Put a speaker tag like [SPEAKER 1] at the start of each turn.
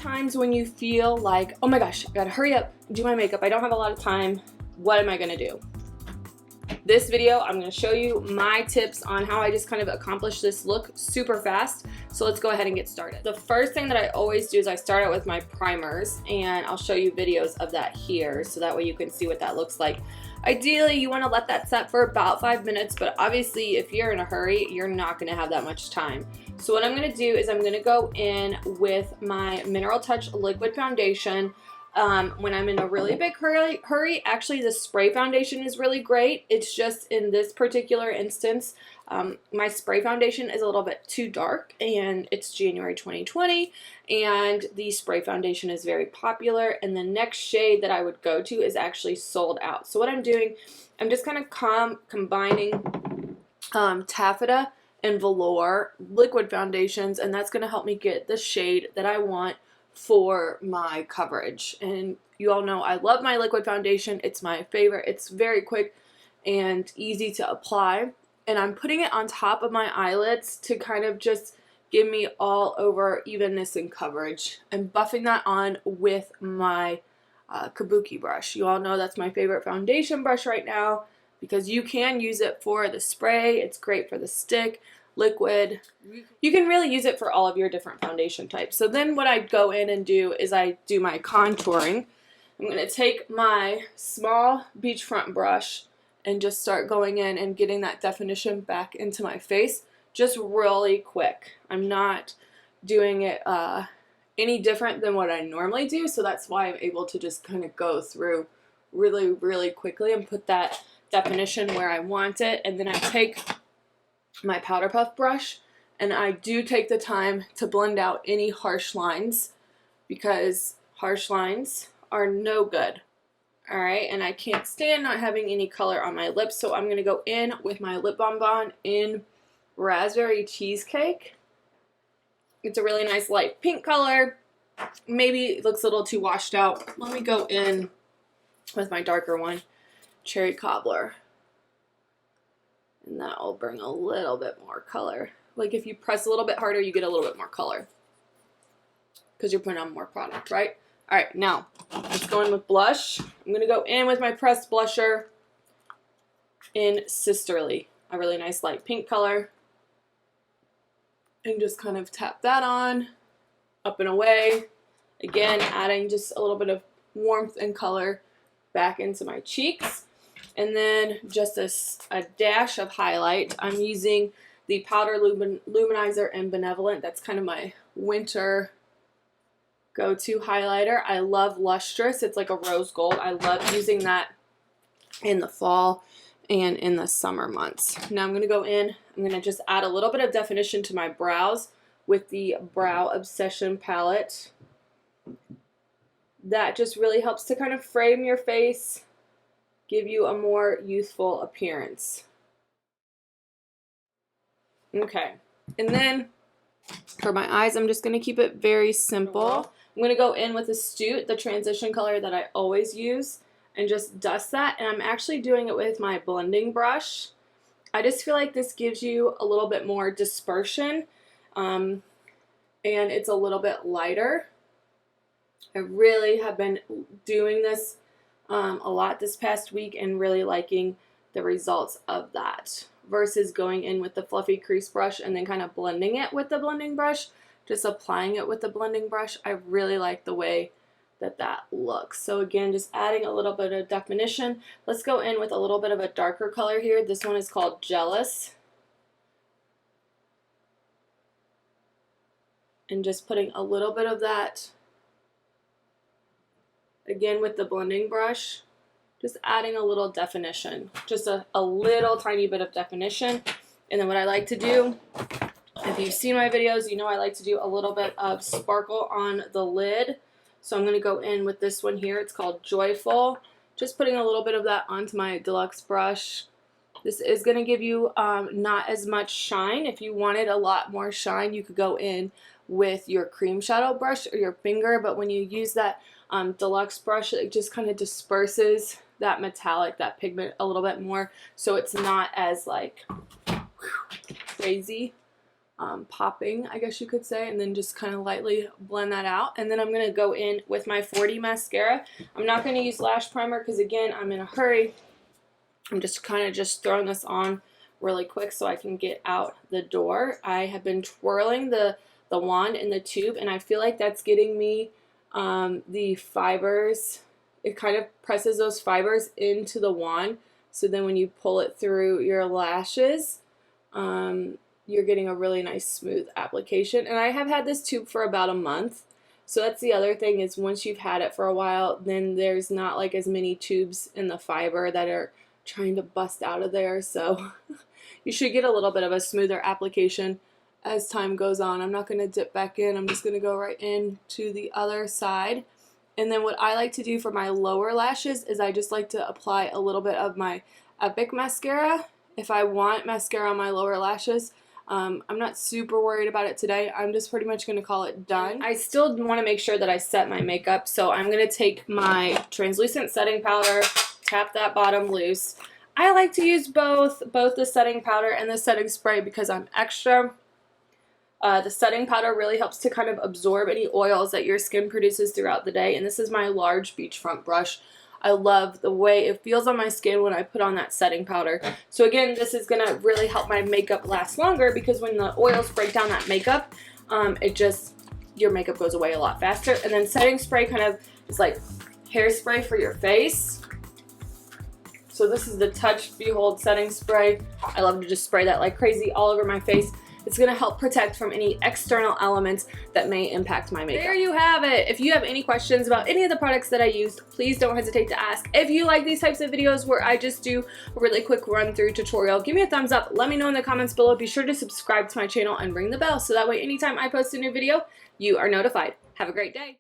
[SPEAKER 1] times when you feel like, oh my gosh, I gotta hurry up, do my makeup, I don't have a lot of time, what am I gonna do? This video, I'm gonna show you my tips on how I just kind of accomplish this look super fast. So let's go ahead and get started. The first thing that I always do is I start out with my primers, and I'll show you videos of that here so that way you can see what that looks like. Ideally, you wanna let that set for about 5 minutes, but obviously if you're in a hurry, you're not gonna have that much time. So what I'm gonna do is I'm gonna go in with my Mineral Touch Liquid Foundation. When I'm in a really big hurry, actually the spray foundation is really great. It's just in this particular instance, my spray foundation is a little bit too dark, and it's January 2020, and the spray foundation is very popular, and the next shade that I would go to is actually sold out. So what I'm doing, I'm just kind of combining Taffeta and Velour liquid foundations, and that's going to help me get the shade that I want for my coverage. And you all know I love my liquid foundation. It's my favorite. It's very quick and easy to apply, and I'm putting it on top of my eyelids to kind of just give me all over evenness and coverage. I'm buffing that on with my Kabuki brush. You all know that's my favorite foundation brush right now because you can use it for the spray. It's great for the stick, liquid. You can really use it for all of your different foundation types. So then what I go in and do is I do my contouring. I'm going to take my small Beachfront brush and just start going in and getting that definition back into my face just really quick. I'm not doing it any different than what I normally do, so that's why I'm able to just kind of go through really quickly and put that definition where I want it. And then I take my powder puff brush and I do take the time to blend out any harsh lines, because harsh lines are no good. Alright, and I can't stand not having any color on my lips, so I'm going to go in with my lip bonbon in Raspberry Cheesecake. It's a really nice light pink color. Maybe it looks a little too washed out. Let me go in with my darker one, Cherry Cobbler. And that will bring a little bit more color. Like if you press a little bit harder, you get a little bit more color because you're putting on more product, right? All right, now let's go in with blush. I'm going to go in with my pressed blusher in Sisterly, a really nice light pink color. And just kind of tap that on, up and away. Again, adding just a little bit of warmth and color back into my cheeks. And then just a dash of highlight. I'm using the Powder Luminizer and Benevolent. That's kind of my winter go-to highlighter. I love Lustrous. It's like a rose gold. I love using that in the fall and in the summer months. Now I'm going to go in. I'm going to just add a little bit of definition to my brows with the Brow Obsession palette. That just really helps to kind of frame your face, give you a more youthful appearance. Okay, and then for my eyes, I'm just going to keep it very simple. I'm going to go in with Astute, the transition color that I always use, and just dust that. And I'm actually doing it with my blending brush. I just feel like this gives you a little bit more dispersion, and it's a little bit lighter. I really have been doing this a lot this past week and really liking the results of that versus going in with the fluffy crease brush and then kind of blending it with the blending brush, just applying it with the blending brush. I really like the way that that looks. So again, just adding a little bit of definition. Let's go in with a little bit of a darker color here. This one is called Jealous. And just putting a little bit of that again with the blending brush, just adding a little definition, just a little tiny bit of definition. And then what I like to do, if you've seen my videos, you know I like to do a little bit of sparkle on the lid. So I'm going to go in with this one here. It's called Joyful. Just putting a little bit of that onto my deluxe brush. This is going to give you not as much shine. If you wanted a lot more shine, you could go in with your cream shadow brush or your finger, but when you use that deluxe brush, it just kind of disperses that metallic, that pigment a little bit more, so it's not as like crazy. popping, I guess you could say, and then just kind of lightly blend that out. And then I'm going to go in with my 40 mascara. I'm not going to use lash primer because, again, I'm in a hurry. I'm just kind of just throwing this on really quick so I can get out the door. I have been twirling the wand in the tube, and I feel like that's getting me the fibers. It kind of presses those fibers into the wand, so then when you pull it through your lashes, you're getting a really nice smooth application. And I have had this tube for about a month, so that's the other thing, is once you've had it for a while, then there's not like as many tubes in the fiber that are trying to bust out of there, so you should get a little bit of a smoother application as time goes on. I'm not going to dip back in. I'm just going to go right in to the other side. And then what I like to do for my lower lashes is I just like to apply a little bit of my Epic mascara if I want mascara on my lower lashes. I'm not super worried about it today. I'm just pretty much going to call it done. I still want to make sure that I set my makeup, so I'm going to take my translucent setting powder, tap that bottom loose. I like to use both the setting powder and the setting spray because I'm extra. The setting powder really helps to kind of absorb any oils that your skin produces throughout the day, and this is my large Beachfront brush. I love the way it feels on my skin when I put on that setting powder. So again, this is going to really help my makeup last longer because when the oils break down that makeup, your makeup goes away a lot faster. And then setting spray kind of is like hairspray for your face. So this is the Touch Behold setting spray. I love to just spray that like crazy all over my face. It's going to help protect from any external elements that may impact my makeup. There you have it. If you have any questions about any of the products that I used, please don't hesitate to ask. If you like these types of videos where I just do a really quick run through tutorial, give me a thumbs up. Let me know in the comments below. Be sure to subscribe to my channel and ring the bell so that way anytime I post a new video, you are notified. Have a great day.